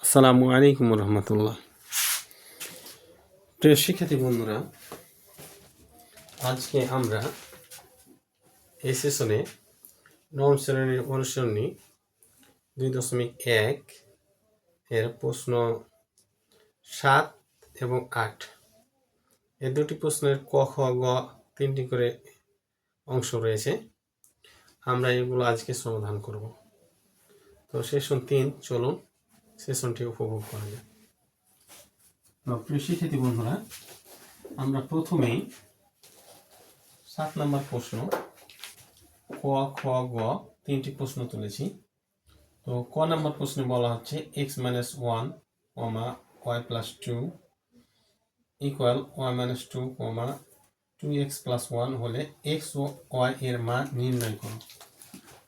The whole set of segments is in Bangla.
আসসালামু আলাইকুম রহমতুল্লাহ। প্রিয় শিক্ষার্থী বন্ধুরা, আজকে আমরা এই সেশনে নবম শ্রেণীর অনুসরণী 2.1 এর প্রশ্ন 7 এবং 8 এই দুটি প্রশ্নের ক খ গ 3টি করে অংশ রয়েছে। আমরা এগুলো আজকে সমাধান করব। তো সেশন 3 চলুন সেশনটি উপভোগ করা যায়। তো প্রিয় শিক্ষার্থী বন্ধুরা, আমরা প্রথমেই 7 নম্বর প্রশ্ন ক খ গ 3টি প্রশ্ন তুলেছি। তো ক নম্বর প্রশ্নে বলা হচ্ছে x - 1, y + 2 = y - 2, 2x + 1 হলে x ও y এর মান নির্ণয় করো।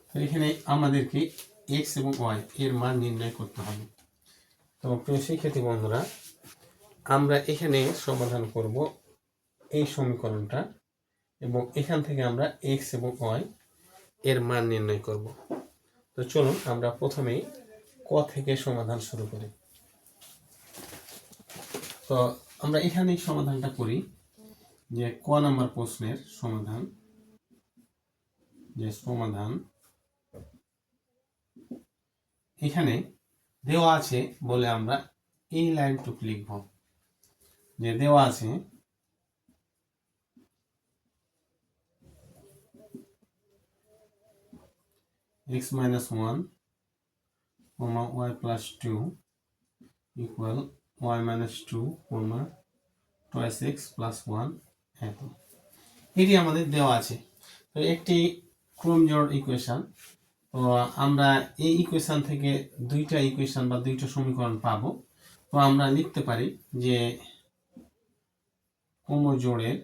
তো এখানে আমাদেরকে x এবং y এর মান নির্ণয় করতে হবে। তো প্রিয় শিক্ষার্থী বন্ধুরা, আমরা এখানে সমাধান করব এই সমীকরণটা এবং এখান থেকে আমরা x এবং y এর মান নির্ণয় করব। তো চলুন আমরা প্রথমেই ক থেকে সমাধান শুরু করি। তো আমরা এখানেই সমাধানটা করি যে ক নাম্বার প্রশ্নের সমাধান, এখানে দেওয়া আছে বলে আমরা এই লাইনটুকু লিখব যে দেওয়া আছে x - 1, y + 2 = y - 2, 2x + 1 এত। এটি আমাদের দেওয়া আছে। তো একটি ক্রমজোড় ইকুয়েশন। তো আমরা এই ইকুয়েশন থেকে দুইটা ইকুয়েশন বা দুইটা সমীকরণ পাবো। তো আমরা লিখতে পারি যে ক্রমজোড়ের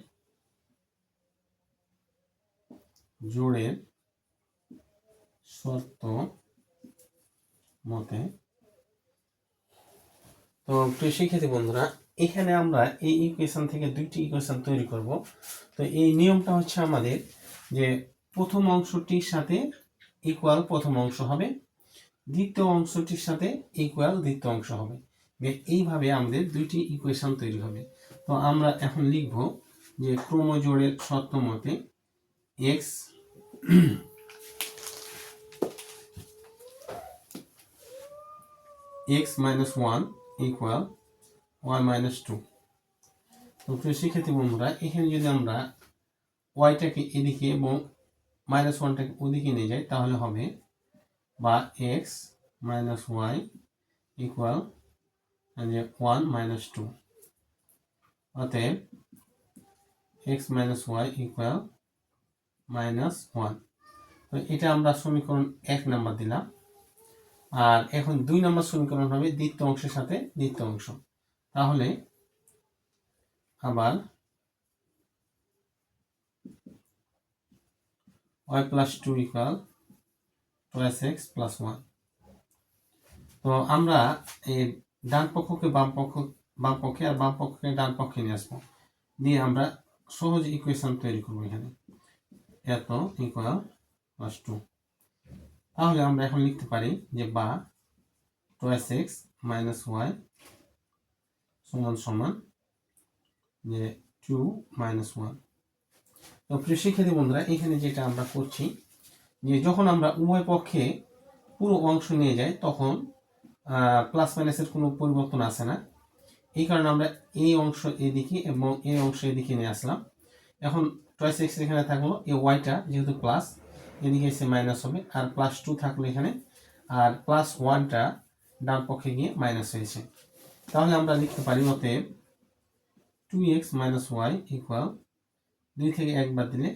শর্ত মতে। তো প্রিয় শিক্ষার্থী বন্ধুরা, এখানে আমরা এই ইকুয়েশন থেকে দুইটি ইকুয়েশন তৈরি করব। তো এই নিয়মটা হচ্ছে আমাদের যে প্রথম অংশটির সাথে ইকুয়াল প্রথম অংশ হবে, দ্বিতীয় অংশটির সাথে ইকুয়াল দ্বিতীয় অংশ হবে। এইভাবে আমাদের দুইটি ইকুয়েশন তৈরি হবে। তো আমরা এখন লিখব যে ক্রমজোড়ের শর্ত মতে x - 1 = y - 2। তো প্রিয় শিক্ষার্থী বন্ধুরা, এখানে যদি আমরা ওয়াইটাকে এদিকে এবং -1টাকে ওদিকে নিয়ে যাই তাহলে হবে বা x - y = 1 - 2। অতএব x - y = -1। তো এটা আমরা সমীকরণ 1 নাম্বার দিলাম। আর এখন 2 নম্বর সমীকরণ হবে দ্বিতীয় অংশের সাথে দ্বিতীয় অংশ। তাহলে আবার y + 2 = 2x + 1। তো আমরা এই ডান পক্ষকে বাম পক্ষে আর বাম পক্ষকে ডান পক্ষে নিয়ে আসবো, দিয়ে আমরা সহজ ইকুয়েশন তৈরি করবো এখানে এত = 2। তাহলে আমরা এখন লিখতে পারি যে বা 2x - y = যে 2 - 1। তো প্রিয় শিক্ষার্থী বন্ধুরা, এখানে যেটা আমরা করছি যে যখন আমরা উভয় পক্ষে পুরো অংশ নিয়ে যাই তখন প্লাস মাইনাসের কোনো পরিবর্তন আসে না। এই কারণে আমরা এই অংশ এদিকে এবং এই অংশ এদিকে নিয়ে আসলাম। এখন 2x এখানে থাকলো, এই ওয়াইটা যেহেতু প্লাস এদিকে এসে মাইনাস হবে, আর +2 থাকলো এখানে, আর +1টা ডান পক্ষে গিয়ে মাইনাস হয়েছে। তাহলে আমরা লিখতে পারি অতএব 2x - y = 2 থেকে 1 বাদ দিলে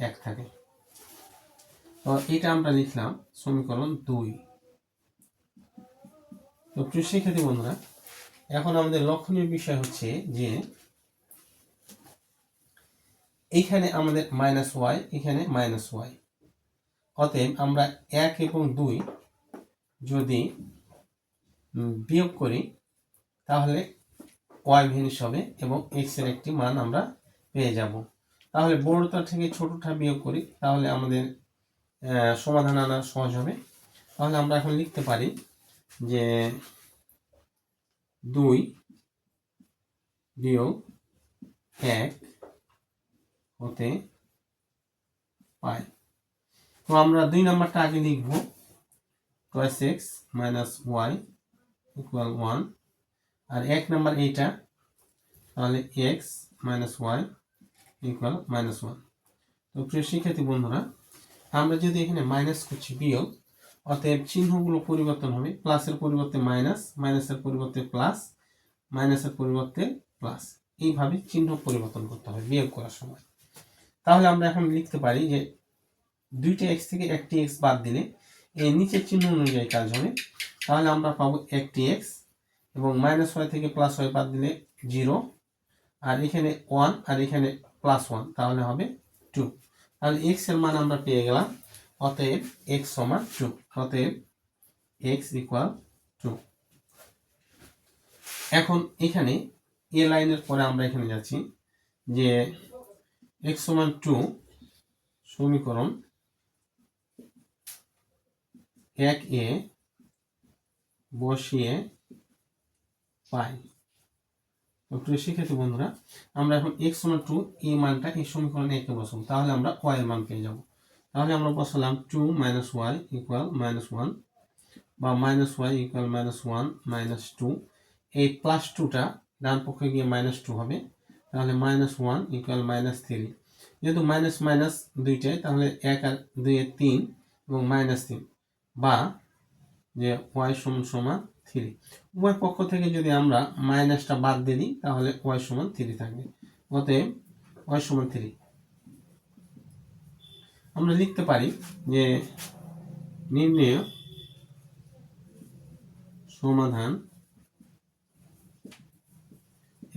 1 থাকে। তো এটা আমরা লিখলাম সমীকরণ 2। তো প্রিয় শিক্ষার্থী বন্ধুরা, এখন আমাদের লক্ষণীয় বিষয় হচ্ছে যে এইখানে আমাদের -y, এখানে -y। অতএব আমরা 1 এবং 2 যদি বিয়োগ করি তাহলে y ভেনিস হবে এবং x এর একটি মান আমরা পেয়ে যাব। তাহলে বড়টা থেকে ছোটটা বিয়োগ করি তাহলে আমাদের সমাধান আনা সহজ হবে। তাহলে আমরা এখন লিখতে পারি যে 2 বিয়োগ 1 হতে পাই। তো আমরা 2 নাম্বারটা আগে লিখব, cos x minus y equal 1, আর 1 নাম্বার এইটা, তাহলে x minus y equal minus 1। তো প্রিয় শিক্ষার্থী বন্ধুরা, আমরা যদি এখানে মাইনাস করছি বিয়োগ, অতএব চিহ্নগুলো পরিবর্তন হবে, প্লাসের পরিবর্তে মাইনাস, মাইনাসের পরিবর্তে প্লাস, মাইনাসের পরিবর্তে প্লাস, এইভাবে চিহ্ন পরিবর্তন করতে হবে বিয়োগ করার সময়। তাহলে আমরা এখন লিখতে পারি যে 2টা x থেকে 1টি x বাদ দিলে এই নিচের চিহ্ন অনুযায়ী কাজ হবে। তাহলে আমরা পাবো 1টি x, এবং মাইনাস y থেকে প্লাস y বাদ দিলে 0, আর এখানে 1 আর এখানে প্লাস 1, তাহলে হবে 2। তাহলে x এর মান আমরা পেয়ে গেলাম, অতএব x সমান 2, অতএব x ইকুয়াল 2। এখন এখানে এ লাইনের পরে আমরা এখানে যাচ্ছি যে x সমান 2 সমীকরণ 1 বসিয়ে পাই। তো প্রিয় শিক্ষার্থী বন্ধুরা, আমরা এখন x সমান 2 এই মানটা এই সমীকরণে 1 বসাবো, তাহলে আমরা y এর মান পেয়ে যাব। তাহলে আমরা বসালাম 2 মাইনাস y ইকুয়াল মাইনাস 1, বা minus y equal minus 1 minus 2, এই প্লাস 2টা ডান পক্ষে গিয়ে মাইনাস 2 হবে, তাহলে মাইনাস 1 ইকুয়াল মাইনাস 3। যেহেতু মাইনাস মাইনাস দুইটাই, তাহলে 1 আর 2 এ 3 এবং মাইনাস 3, বা যে y সমান সমান 3। উভয় পক্ষ থেকে যদি আমরা মাইনাসটা বাদ দিয়ে দিই, তাহলে y সমান 3 থাকবে, অতএব y সমান 3। আমরা লিখতে পারি যে নির্ণেয় সমাধান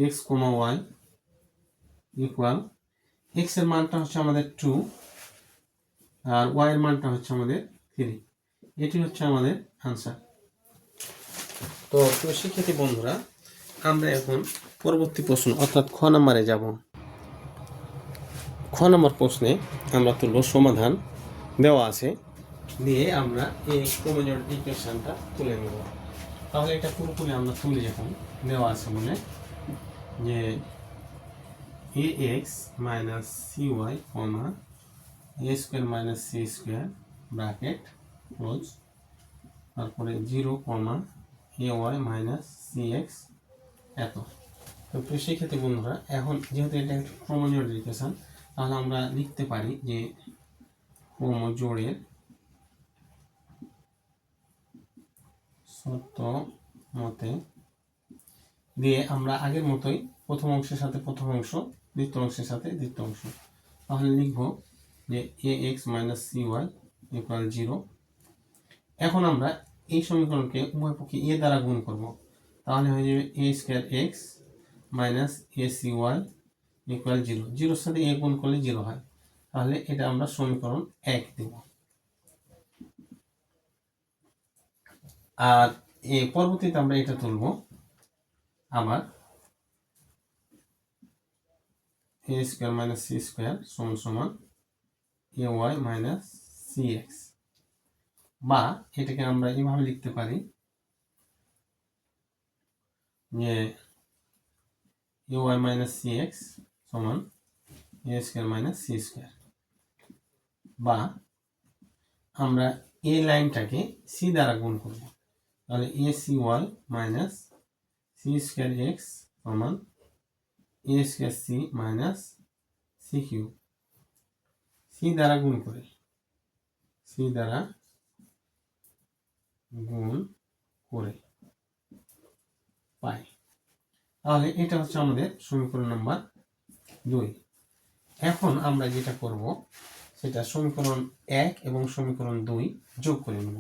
x, y ইকুয়াল, x এর মানটা হচ্ছে আমাদের 2 আর y এর মানটা হচ্ছে আমাদের 3। এটি হচ্ছে আমাদের আনসার। তো শিক্ষার্থী বন্ধুরা, আমরা এখন পরবর্তী প্রশ্ন অর্থাৎ খ নম্বরে যাব। খ নম্বর প্রশ্নে আমরা তুলব সমাধান দেওয়া আছে, দিয়ে আমরা এই ক্রোমোজোম ইকুয়েশনটা তুলে নেব। তাহলে এটা পুরোপুরি আমরা তুলি, এখন দেওয়া আছে বলে যে ax minus cy comma a square minus c square bracket close, তারপরে 0 কমা ay মাইনাস cx এত। তো সেক্ষেত্রে বন্ধুরা, এখন যেহেতু এটা একটা ক্রোমোজোড়ের ইকুয়েশন, তাহলে আমরা লিখতে পারি যে ক্রোমোজোড়ের শর্ত মতে, দিয়ে আমরা আগের মতোই প্রথম অংশের সাথে প্রথম অংশ, দ্বিতীয় অংশের সাথে দ্বিতীয় অংশ, তাহলে লিখব যে ax মাইনাস cy ইকুয়াল 0। এখন আমরা এই সমীকরণকে উভয় পক্ষে a দ্বারা গুণ করব, তাহলে হয়ে যাবে a square x minus acy equal 0। 0-র সাথে a গুণ করলে 0 হয়, তাহলে এটা আমরা সমীকরণ 1 দেব। আর পরবর্তীতে আমরা এটা তুলব আবার a square minus c square সমান সমান ay মাইনাস cx, বা এটাকে আমরা এইভাবে লিখতে পারি যে ay মাইনাস cx সমান a square minus c square, বা আমরা এই লাইনটাকে c দ্বারা গুণ করব, তাহলে acy minus c square x সমান a square c minus c cube, c দ্বারা গুণ করে, c দ্বারা গুণ করে পাই। তাহলে এটা হচ্ছে আমাদের সমীকরণ নাম্বার 2। এখন আমরা যেটা করব সেটা সমীকরণ 1 এবং সমীকরণ 2 যোগ করে নেব।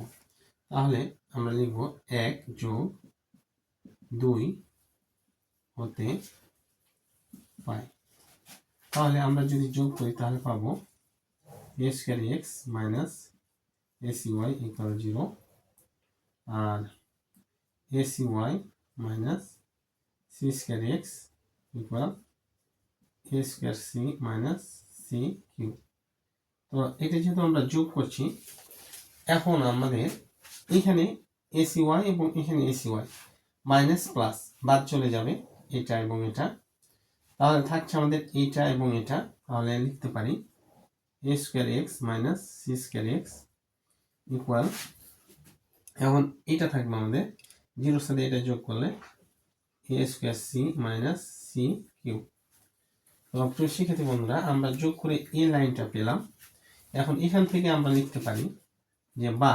তাহলে আমরা লিখব 1 যোগ 2 হতে পাই। তাহলে আমরা যদি যোগ করি তাহলে পাবো a square x minus acy equal 0, আর acy minus c square x equal a square c minus c cube. তো এটা যেহেতু আমরা যোগ করছি, এখন আমাদের এখানে acy এবং এখানে acy, মাইনাস প্লাস বাদ চলে যাবে এটা এবং এটা, তাহলে থাকছে আমাদের এটা এবং এটা। তাহলে লিখতে পারি a square x minus C square x equal, এখন এটা থাকবে আমাদের জিরোর সাথে এটা যোগ করলে a square C minus C cube. তো প্রিয় শিক্ষার্থী বন্ধুরা, আমরা যোগ করে এই লাইনটা পেলাম। এখন এখান থেকে আমরা লিখতে পারি যে বা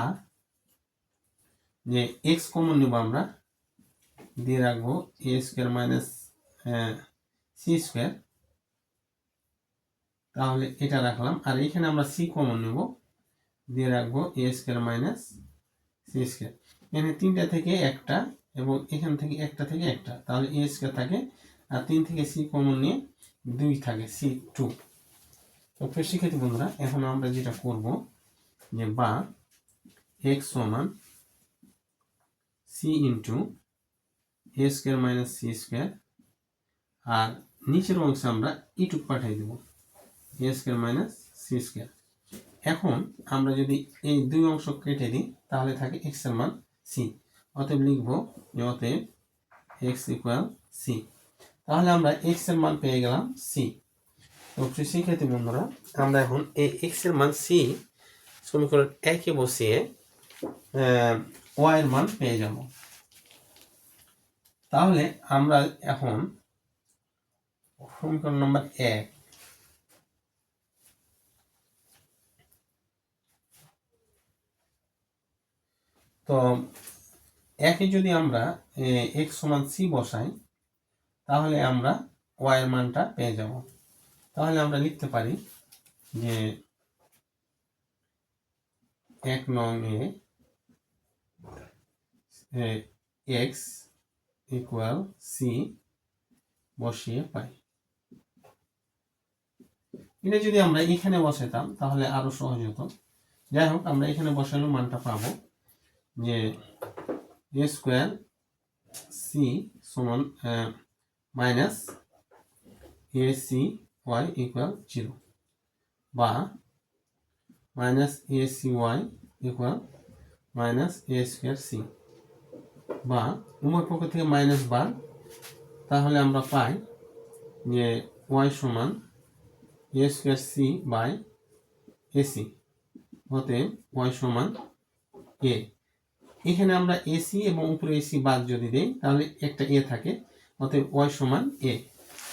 যে এক্স কমন নেব, আমরা দিয়ে রাখবো এ স্কোয়ার মাইনাস সি স্কোয়ার, তাহলে এটা রাখলাম। আর এখানে আমরা সি কমন নেব, দিয়ে রাখবো এ স্কোয়ার মাইনাস সি স্কোয়ার। এখানে তিনটা থেকে একটা এবং এখান থেকে একটা থেকে একটা, তাহলে এ স্কোয়ার থাকে, আর 3 থেকে সি কমন নিয়ে 2 থাকে, সি 2। তো প্রিয় শিক্ষার্থী বন্ধুরা, এখন আমরা যেটা করব যে বা এক্স সমান সি ইন্টু এ স্কোয়ার মাইনাস সি স্কোয়ার, আর নিচের অংশে আমরা ইটুক পাঠিয়ে দেব এ স্কোয়ার মাইনাস সি স্কোয়ার। এখন আমরা যদি এই দুই অংশ কেটে দিই তাহলে থাকে এক্স এর মান সি, অতএব লিখব যে অতএব এক্স ইকুয়াল সি। তাহলে আমরা এক্স এর মান পেয়ে গেলাম সি। তো শিক্ষার্থী বন্ধুরা, আমরা এখন এই এক্স এর মান সি সমীকরণ 1-এ বসিয়ে ওয়াই এর মান পেয়ে যাব। তাহলে আমরা এখন সমীকরণ নম্বর 1, তো একে যদি আমরা এক্স সমান সি বসাই তাহলে আমরা ওয়াই এর মানটা পেয়ে যাব। তাহলে আমরা লিখতে পারি যে 1 নং এ এক্স ইকুয়াল সি বসিয়ে পাই। এটা যদি আমরা এখানে বসাতাম তাহলে আরো সহজ হতো। যাই হোক, আমরা এখানে বসালে মানটা পাবো যে এ স্কোয়ার সি সমান minus A C Y equal 0, বা minus A C Y equal minus A square C, বা উভয় পক্ষ থেকে মাইনাস বার, তাহলে আমরা পাই যে ওয়াই সমান এ স্কোয়ার সি বাই এসি, অতএব ওয়াই সমান এ। এখানে আমরা এসি এবং উপরে এসি বাদ যদি দেই তাহলে একটা এ থাকে, অতএব ওয়াই সমান এ।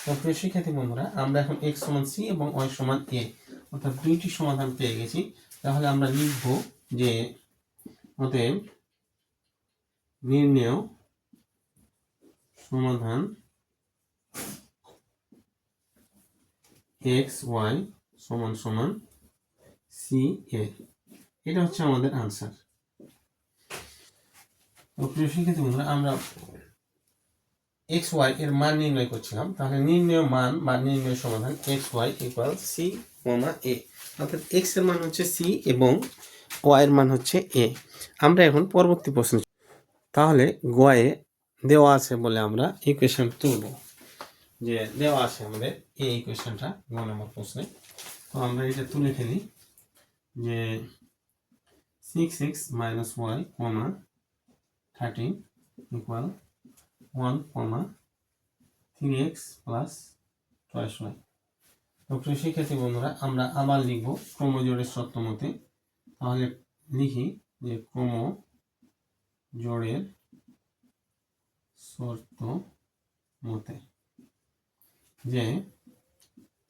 তো প্রিয় শিক্ষার্থী বন্ধুরা, আমরা এখন এক্স সমান সি এবং ওয়াই সমান এ অর্থাৎ দুইটি সমাধান পেয়ে গেছি। তাহলে আমরা লিখব যে অতএব নির্ণেয় সমাধান এক্স ওয়াই সমান সমান সি এ, এটা হচ্ছে আমাদের আনসার। তো প্রিয় শিক্ষার্থী বন্ধুরা, আমরা এক্স ওয়াই এর মান নির্ণয় করছিলাম। তাহলে নির্ণয় মান বা নির্ণয় সমাধান x Y equal c comma এ, অর্থাৎ এক্স এর মান হচ্ছে সি এবং ওয়াই এর মান হচ্ছে এ। আমরা এখন পরবর্তী প্রশ্ন, তাহলে গয়ে দেওয়া আছে বলে আমরা ইকুয়েশন তুলব, যে দেওয়া আছে আমাদের এই ইকুয়েশনটা 1 নম্বর প্রশ্নে। তো আমরা এটা তুলে ফেলি যে 6x minus y comma 13 equal 1 কমা 3x প্লাস টুয়াইস ওয়াই। তো প্রিয় শিক্ষার্থী বন্ধুরা, আমরা আবার লিখব ক্রমজোড়ের শর্ত মতে। তাহলে লিখি যে ক্রমজোড়ের শর্ত মতে যে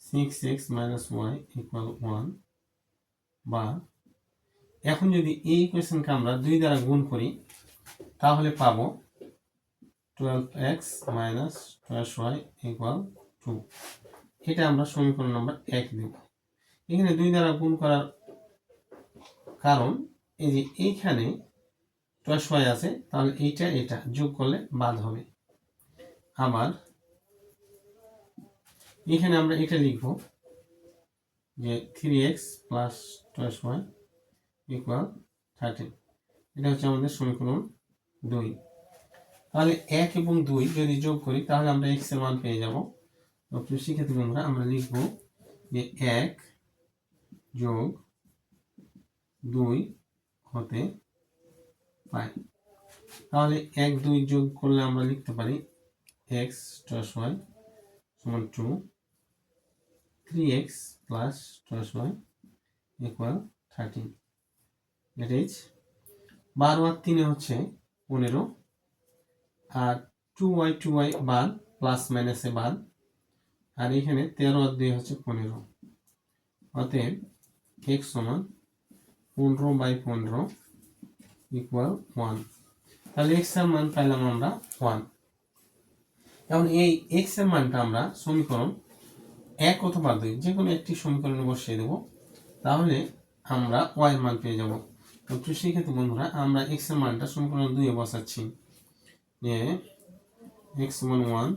6x মাইনাস ওয়াই ইকুয়াল 1, বা এখন যদি এই ইকুয়েশনকে আমরা 2 দ্বারা গুণ করি তাহলে পাবো 12x minus twice Y equal 2। এটা আমরা সমীকরণ নম্বর 1 দেব। এখানে 2 দ্বারা গুণ করার কারণ এই যে এইখানে টুয়াইস ওয়াই আছে, তাহলে এইটা এটা যোগ করলে বাদ হবে। আবার এখানে আমরা এটা লিখব যে 3x plus twice Y equal 13, এটা হচ্ছে আমাদের সমীকরণ 2। তাহলে 1 এবং 2 যদি যোগ করি তাহলে আমরা x এর মান পেয়ে যাব। তো প্রিয় শিক্ষার্থী বন্ধুরা, আমরা লিখব যে 1 যোগ 2 হতে পাই। তাহলে 1 2 যোগ করলে আমরা লিখতে পারি x + y = 2, 3x + y = 13। That is 12 আর 3 হচ্ছে 15, আর 2y বাদ প্লাস মাইনাসে বাদ, আর এখানে 13 আর 2 হচ্ছে 15। অতএব x = 15/15 = 1। তাহলে x এর মান পেলাম আমরা 1। এখন এই x এর মানটা আমরা সমীকরণ 1 অথবা 2 যে কোনো একটি সমীকরণে বসিয়ে দেব, তাহলে আমরা y এর মান পেয়ে যাব। তো সেক্ষেত্রে বন্ধুরা আমরা x এর মানটা সমীকরণ 2 এ বসাচ্ছি, যে x = 1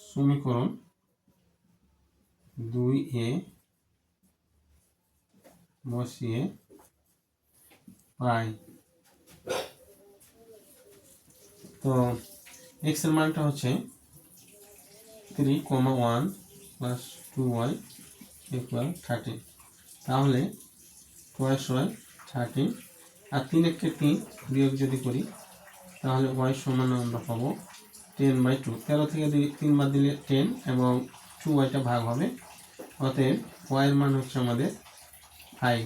সমীকরণ 2 এ বসিয়ে পাই। তো x এর মানটা হচ্ছে 3,1 + 2y = 13। তাহলে 2y 13, আর 3 একে 3 বিয়োগ যদি করি তাহলে y সমান আমরা পাবো 10/2। 13 থেকে 3 বাদ দিলে 10 এবং 2yটা ভাগ হবে, অতএব y এর মান হচ্ছে আমাদের 5।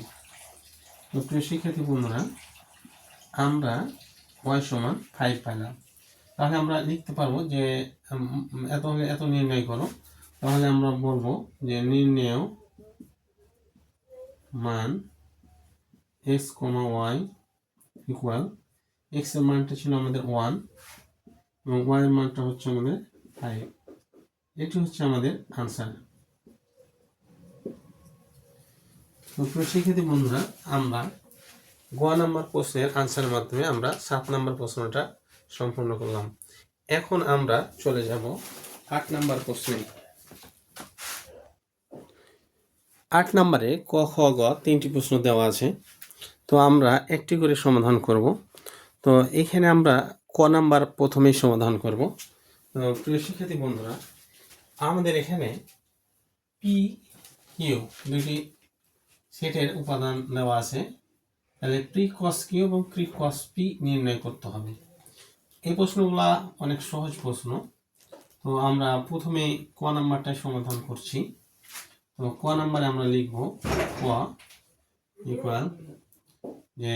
তো প্রিয় শিক্ষার্থী বন্ধুরা, আমরা y সমান 5 পেলাম। তাহলে আমরা লিখতে পারবো যে এত হলে এত নির্ণয় করো। তাহলে আমরা বলবো যে নির্ণেয় মান x, y ইকুয়াল, x এর মানটা ছিল আমাদের 1 এবং y এর মানটা হচ্ছে আমাদের 5। এটি হচ্ছে আমাদের আনসার। তো শিক্ষার্থী বন্ধুরা, আমরা গ নাম্বার প্রশ্নের আনসারের মাধ্যমে আমরা 7 নাম্বার প্রশ্নটা সম্পূর্ণ করলাম। এখন আমরা চলে যাব 8 নাম্বার প্রশ্নে। 8 নম্বরে ক, খ, গ 3টি প্রশ্ন দেওয়া আছে। তো আমরা একটি করে সমাধান করব। তো এখানে আমরা ক নাম্বার প্রথমেই সমাধান করব। তো প্রিয় শিক্ষার্থী বন্ধুরা, আমাদের এখানে পি কিউ দুটি সেটের উপাদান দেওয়া আছে। তাহলে প্রি কস কিউ এবং প্রি কস পি নির্ণয় করতে হবে। এই প্রশ্নগুলা অনেক সহজ প্রশ্ন। তো আমরা প্রথমে ক নাম্বারটাই সমাধান করছি। তো ক নাম্বারে আমরা লিখব ক ইকুয়াল, যে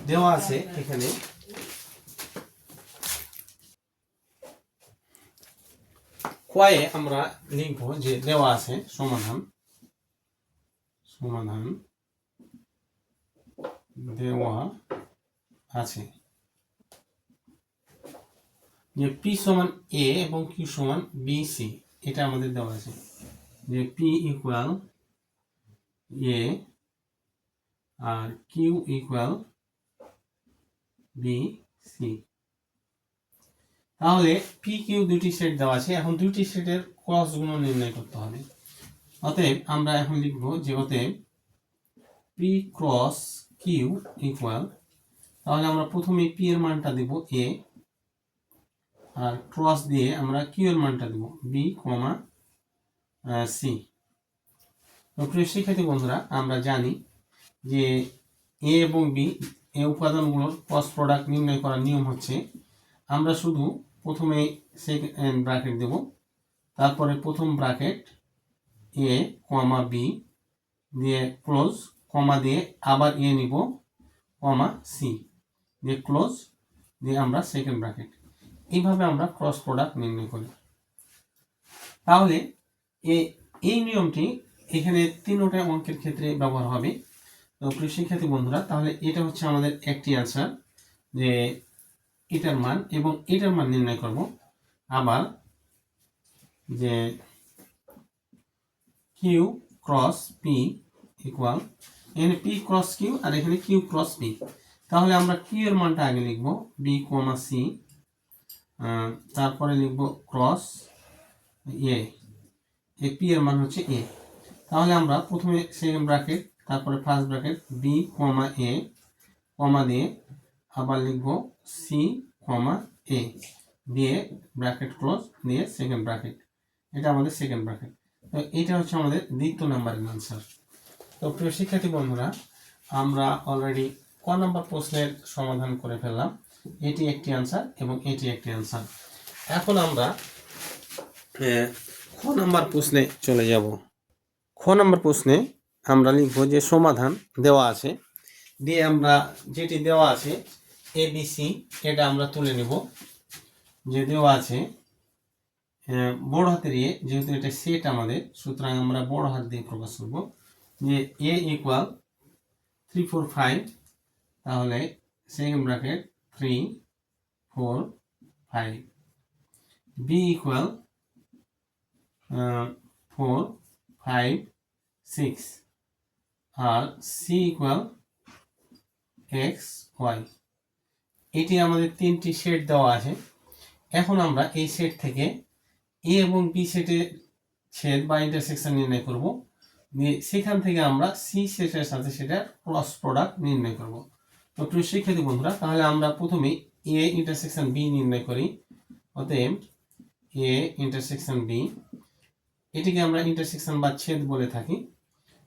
দেওয়া আছে এখানে কয়ে আমরা লিখব যে দেওয়া আছে সমাধান দেওয়া আছে যে পি সমান এ এবং কিউ সমান বি সি, এটা আমাদের দেওয়া আছে যে পি ইকুয়াল এ আর কিউ ইকুয়াল বি সি। তাহলে পি কিউ দুটি সেট দেওয়া আছে, এখন দুটি সেটের ক্রস গুণ নির্ণয় করতে হবে। অতএব আমরা এখন লিখব যে অতএব পি ক্রস কিউ ইকুয়াল, তাহলে আমরা প্রথমে পি এর মানটা দেব এ, আর ক্রস দিয়ে আমরা কিউ এর মানটা দেব বি, সি। তো প্রিয় শিক্ষার্থী বন্ধুরা, আমরা জানি যে এ এবং বি এই উপাদানগুলোর ক্রস প্রোডাক্ট নির্ণয় করার নিয়ম হচ্ছে, আমরা শুধু প্রথমে সেকেন্ড ব্র্যাকেট দেব, তারপরে প্রথম ব্র্যাকেট এ কমা বি দিয়ে ক্লোজ, কমা দিয়ে আবার এ নিব, কমা সি দিয়ে ক্লোজ, দিয়ে আমরা সেকেন্ড ব্র্যাকেট। এইভাবে আমরা ক্রস প্রোডাক্ট নির্ণয় করি। তাহলে এই নিয়মটি এখানে তিনটা অঙ্কের ক্ষেত্রে ব্যবহার হবে। তো প্রিয় শিক্ষার্থী বন্ধুরা, তাহলে এটা হচ্ছে আমাদের একটি আনসার, যে এটার মান এবং এটার মান নির্ণয় করব। আবার যে কিউ ক্রস পি ইকুয়াল, এখানে পি ক্রস কিউ আর এখানে কিউ ক্রস পি। তাহলে আমরা কিউ এর মানটা আগে লিখব বি, সি, তারপরে লিখব ক্রস এ, পি এর মান হচ্ছে এ। তাহলে আমরা প্রথমে সেকেন্ড ব্র্যাকেট, তারপরে ফার্স্ট ব্র্যাকেট বি, এ, কমা দিয়ে আবার লিখব সি, এ দিয়ে ব্র্যাকেট ক্লোজ দিয়ে সেকেন্ড ব্র্যাকেট। এটা আমাদের সেকেন্ড ব্র্যাকেট। তো এটা হচ্ছে আমাদের দ্বিতীয় নাম্বারের আনসার। তো প্রিয় শিক্ষার্থী বন্ধুরা, আমরা অলরেডি ক নম্বর প্রশ্নের সমাধান করে ফেললাম। এটি একটি অ্যান্সার এবং এটি একটি অ্যান্সার। এখন আমরা খ নম্বর প্রশ্নে চলে যাব। খ নম্বর প্রশ্নে আমরা লিখব যে সমাধান দেওয়া আছে, দিয়ে আমরা যেটি দেওয়া আছে ABC এটা আমরা তুলে নেব। যে দেওয়া আছে বড় হাতের এ, যেহেতু এটা সেট আমাদের, সুতরাং আমরা বড় হাত দিয়ে প্রকাশ করব যে A ইকুয়াল 3 4 5, তাহলে সেকেন্ড ব্র্যাকেট 3 4 5, B ইকুয়াল 4 5 6, আর C ইকুয়াল x y। এটি আমাদের তিনটি সেট দেওয়া আছে। এখন আমরা এই সেট থেকে এ এবং বি সেটের ছেদ বা ইন্টারসেকশন নির্ণয় করব। সেখান থেকে আমরা সি সেটের সাথে সেটার ক্রস প্রোডাক্ট নির্ণয় করব। তো প্রিয় শিক্ষার্থী বন্ধুরা, তাহলে আমরা প্রথমে এ ইন্টারসেকশন বি নির্ণয় করি। অতএব এ ইন্টারসেকশন বি, এটিকে আমরা ইন্টারসেকশন বা ছেদ বলে থাকি।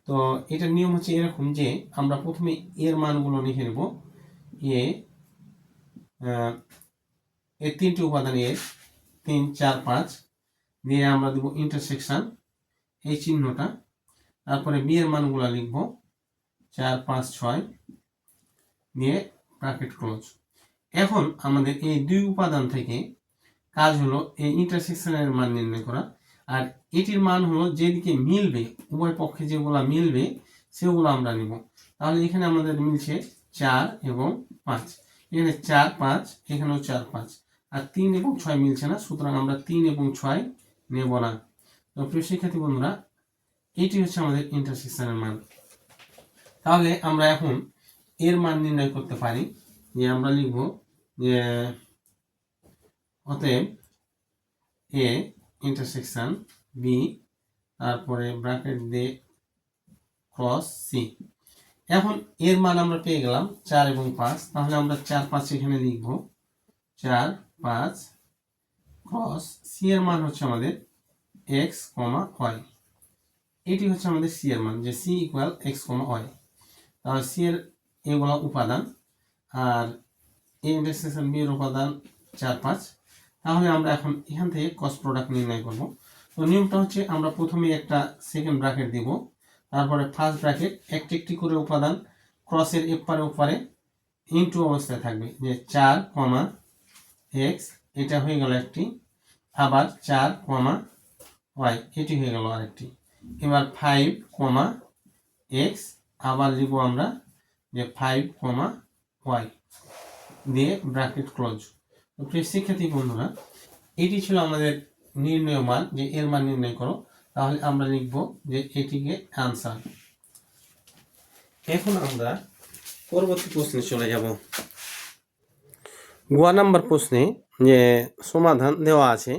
তো এটার নিয়ম হচ্ছে এরকম যে আমরা প্রথমে এর মানগুলো লিখে নেব। এর তিনটি উপাদান এর 3 4 5 দিয়ে আমরা দেব ইন্টারসেকশন এই চিহ্নটা, তারপরে বি এর মানগুলো লিখব 4 5 6 দিয়ে ব্র্যাকেট ক্লোজ। এখন আমাদের এই দুই উপাদান থেকে কাজ হলো এই ইন্টারসেকশনের মান নির্ণয় করা, আর এটির মান হলো যেদিকে মিলবে, উভয় পক্ষে যেগুলো মিলবে সেগুলো আমরা নিব। তাহলে এখানে আমাদের মিলছে 4 এবং 5, এখানে 4 5, এখানেও 4 5, আর 3 এবং 6 মিলছে না, সুতরাং আমরা 3 এবং 6 নেব না। তো প্রিয় শিক্ষার্থী বন্ধুরা, এটি হচ্ছে আমাদের ইন্টারসেকশনের মান। তাহলে আমরা এখন এর মান নির্ণয় করতে পারি, যে আমরা লিখব যে অতএব এ ইন্টারসেকশন বি, তারপরে ব্র্যাকেট দিয়ে ক্রস সি। এখন এর মান আমরা পেয়ে গেলাম 4 এবং 5, তাহলে আমরা 4 5 এখানে লিখব 4 5 ক্রস সি এর মান হচ্ছে আমাদের x, y। এটি হচ্ছে আমাদের সি এর মান, যে সি ইকুয়াল x, y। তাহলে সি এর এগুলো উপাদান, আর এ ইন্টারসেকশন বি এর উপাদান 4 5। তাহলে আমরা এখন এখান থেকে ক্রস প্রোডাক্ট নির্ণয় করব। তো নিয়মটা হচ্ছে আমরা প্রথমে একটা সেকেন্ড ব্র্যাকেট দিব, তারপরে ফার্স্ট ব্র্যাকেট একটি একটি করে উপাদান ক্রসের এপারে ওপারে ইনটু অবস্থায় থাকবে, যে 4 x, এটা হয়ে গেল একটি, আবার 4 y, এটি হয়ে গেল আরেকটি। এবার 5 x, আবার লিখব আমরা যে 5 y দিয়ে ব্র্যাকেট ক্লোজ। তো প্রিয় শিক্ষার্থী বন্ধুরা, এটি ছিল আমাদের নির্ণয় মান, যে এর মান নির্ণয় করো। তাহলে আমরা লিখব যে এটিকে আনসার। এখন আমরা পরবর্তী প্রশ্নে চলে যাব। গ নাম্বার প্রশ্নে যে সমাধান দেওয়া আছে,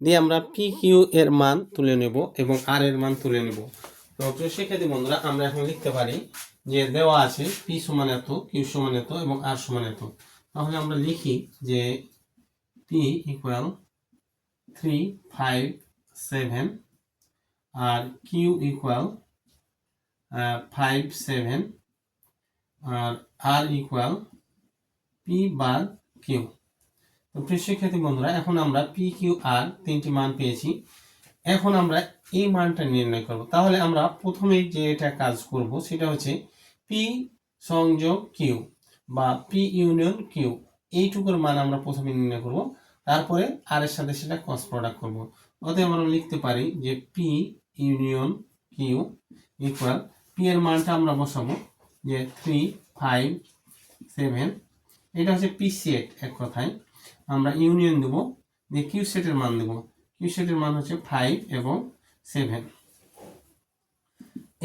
দিয়ে আমরা পি কিউ এর মান তুলে নেব এবং আর এর মান তুলে নেব। তো প্রিয় শিক্ষার্থী বন্ধুরা, আমরা এখন লিখতে পারি যে দেওয়া আছে পি সমান এত, কিউ সমান এত এবং আর সমান এত। তাহলে আমরা লিখি যে পি ইকুয়াল 3 5 7, আর কিউ ইকুয়াল 5 7, আর আর ইকুয়াল পি বার কিউ। তো প্রিয় শিক্ষার্থী বন্ধুরা, এখন আমরা পি কিউ আর তিনটি মান পেয়েছি। এখন আমরা এই মানটা নির্ণয় করব। তাহলে আমরা প্রথমে যে এটা কাজ করব সেটা হচ্ছে পি সংযোগ কিউ বা পি ইউনিয়ন কিউ, এইটুকুর মান আমরা প্রথমে নির্ণয় করব, তারপরে আর এর সাথে সেটা ক্রস প্রোডাক্ট করব। অতএব আমরা লিখতে পারি যে P union Q equal, P এর মানটা আমরা বসাবো যে 3 5 7, এটা হচ্ছে পি সেট। এক কথায় আমরা ইউনিয়ন দেব, যে কিউ সেটের মান দেব। কিউ সেটের মান হচ্ছে 5 এবং 7।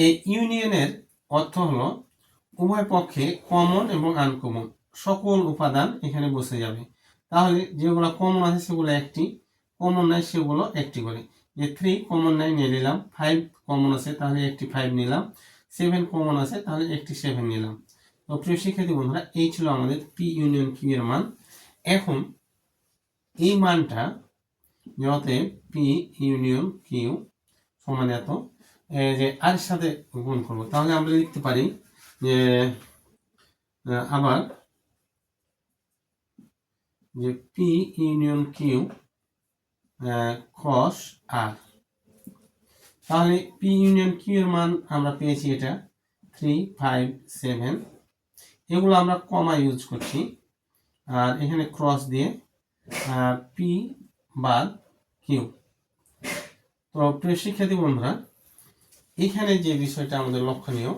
এই ইউনিয়নের অর্থ হলো উভয় পক্ষে কমন এবং আনকমন সকল উপাদান এখানে বসে যাবে। তাহলে যেগুলো কমন আছে সেগুলো একটি, কমন নাই সেগুলো একটি করে। যে 3 কমন নাই নিয়ে নিলাম, 5 কমন আছে তাহলে একটি 5 নিলাম, 7 কমন আছে তাহলে একটি 7 নিলাম। তো প্রিয় শিক্ষার্থী বন্ধুরা, এই ছিল আমাদের পি ইউনিয়ন কিউ এর মান। এখন এই মানটা যতে পি ইউনিয়ন কিউ সমান এত, যে আর সাথে গুণ করব, তাহলে আমরা লিখতে পারি যে আবার যে P union Q cos r, তাহলে পি ইউনিয়ন কিউ এর মান আমরা পেয়েছি এটা 3, 5, 7। এগুলো আমরা কমা ইউজ করছি, আর এখানে ক্রস দিয়ে পি বাদ কিউ। তো প্রিয় শিক্ষার্থী বন্ধুরা, এখানে যে বিষয়টা আমাদের লক্ষণীয়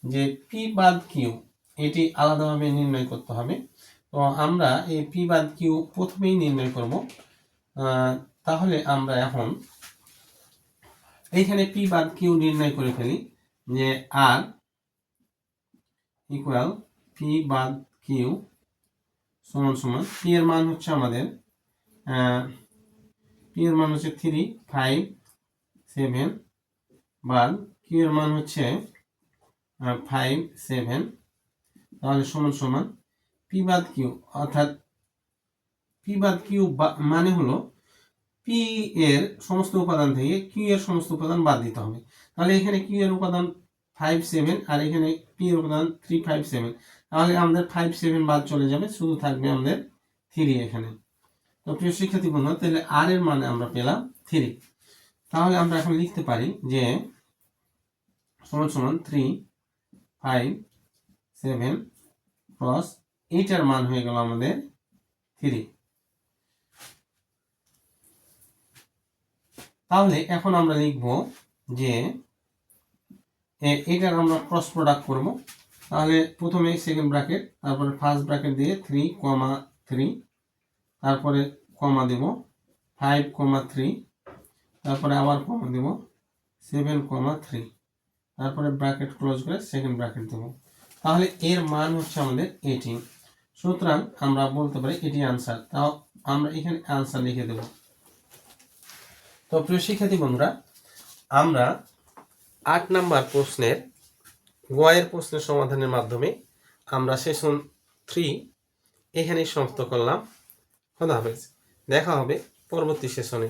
যে পি বাদ কিউ এটি আলাদাভাবে নির্ণয় করতে হবে। তো আমরা এই পি বাদ কিউ প্রথমেই নির্ণয় করব। তাহলে আমরা এখন এইখানে পি বাদ কিউ নির্ণয় করে ফেলি যে আর ইকুয়াল পি বাদ কিউ সমান সমান পি এর মান হচ্ছে আমাদের পি এর মান হচ্ছে 3, 5, 7 বাদ কিউ এর মান হচ্ছে 5, 7। তাহলে সমান সমান পি বাদ কিউ, অর্থাৎ পি বাদ কিউ মানে হলো পি এর সমস্ত উপাদান থেকে কিউ এর সমস্ত উপাদান বাদ দিতে হবে। তাহলে এখানে কিউ এর উপাদান 5, 7 আর এখানে পি এর উপাদান 3, 5, 7। তাহলে আমাদের 5, 7 বাদ চলে যাবে, শুধু থাকবে আমাদের 3 এখানে। তো প্রিয় শিক্ষার্থী বন্ধুরা, তাহলে আর এর মানে আমরা পেলাম 3। তাহলে আমরা এখন লিখতে পারি যে সমান সমান 3, 5, 7 ক্রস এইটার মান হয়ে গেল আমাদের 3। তাহলে এখন আমরা লিখব যে এটার আমরা ক্রস প্রোডাক্ট করব। তাহলে প্রথমে সেকেন্ড ব্র্যাকেট, তারপরে ফার্স্ট ব্র্যাকেট দিয়ে 3, 3, তারপরে কমা দেব 5, 3, তারপরে আবার কমা দেব 7, 3, তারপরে ব্র্যাকেট ক্লোজ করে সেকেন্ড ব্র্যাকেট দেব। তাহলে এর মান হচ্ছে আমাদের 18। সুতরাং আমরা বলতে পারি এটি আনসার। তাও আমরা এখানে আনসার লিখে দেব। তো প্রিয় শিক্ষার্থী বন্ধুরা, আমরা 8 নাম্বার প্রশ্নের গয়ের প্রশ্নের সমাধানের মাধ্যমে আমরা সেশন 3 এখানেই সমাপ্ত করলাম। খোদা হাফেজ, দেখা হবে পরবর্তী সেশনে।